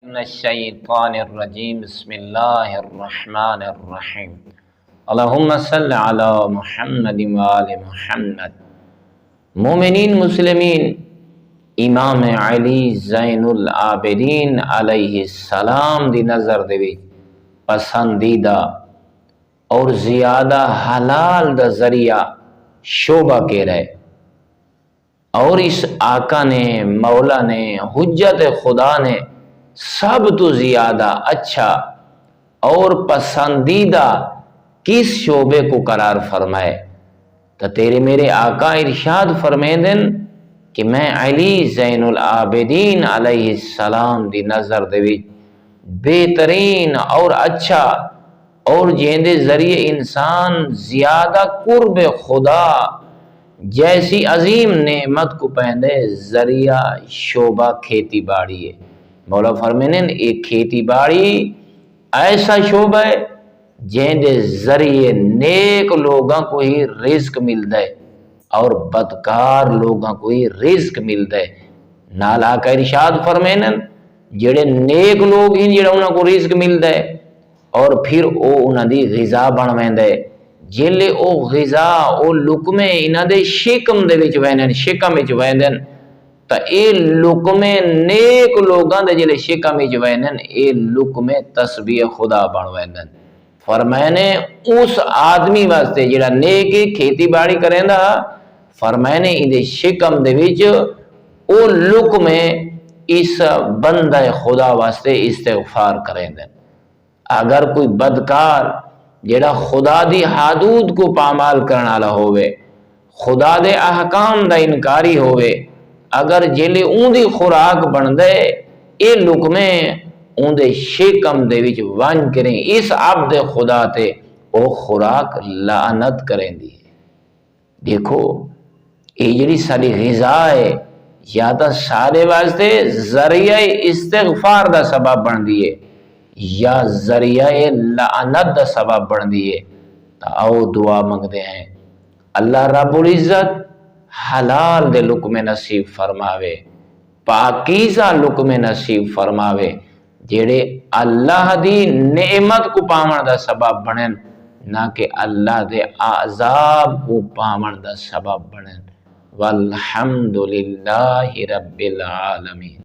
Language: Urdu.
من الشیطان الرجیم بسم اللہ الرحمن الرحیم اللہم صل علی محمد وآل محمد۔ مومنین مسلمین، امام علی زین العابدین علیہ السلام دی نظر دے وچ پسندیدہ اور زیادہ حلال دا ذریعہ شعبہ کے رہے، اور اس آقا نے، مولا نے، حجت خدا نے سب تو زیادہ اچھا اور پسندیدہ کس شعبے کو قرار فرمائے تو تیرے میرے آقا ارشاد فرمیندن کہ میں علی زین العابدین علیہ السلام دی نظر دے وچ بہترین اور اچھا اور جیندے ذریعے انسان زیادہ قرب خدا جیسی عظیم نعمت کو پہنے ذریعہ شعبہ کھیتی باڑی ہے۔ مولا فرمینن ایک کھیتی باڑی ایسا شعبہ ہے جیندے ذریعے نیک لوگاں کو ہی رزق ملتا ہے اور بدکار لوگاں کو ہی رزق ملتا ہے۔ نال آقا ارشاد فرمینن جڑے نیک لوگ ہیں جڑا انہاں کو رزق ملتا ہے اور پھر او انہاں دی غذا بن ویندا ہے، جلے او غذا او لقمے انہاں دے شکم دے وچ ویندن، شکم وچ ویندن تا اے لقمے نیک لوگاں دے جلے شکم وچ ویندن اے لقمے تسبیح خدا بن ویندن۔ فرمانے اس آدمی واسطے جڑا نیک کھیتی باڑی کریندا، فرمانے ایندے شکم دے وچ او لقمے اس بندہ خدا واسطے استغفار کریندن۔ اگر کوئی بدکار جڑا خدا دی حدود کو پامال کرن والا ہوئے، خدا دے احکام دا انکاری ہوئے، اگر جلے اون دی خوراک بن دے اے لقمے اون دے شکم دے وچ ون کریں اس عبد خدا تے او خوراک لعنت کریں دی۔ دیکھو اے جڑی ساری غذا ہے یا تا سارے واسطے ذریعہ استغفار دا سبب بن دیئے یا ذریعہ لعنت دا سبب بن دیئے۔ تا آؤ دعا منگ دے ہیں اللہ رب العزت حلال دے لقمے نصیب فرماوے، پاکیزہ لقمے نصیب فرماوے جڑے اللہ دی نعمت کو پامن دا سبب بنن نہ کہ اللہ دے عذاب کو پامن دا سبب بنن۔ والحمدللہ رب العالمین۔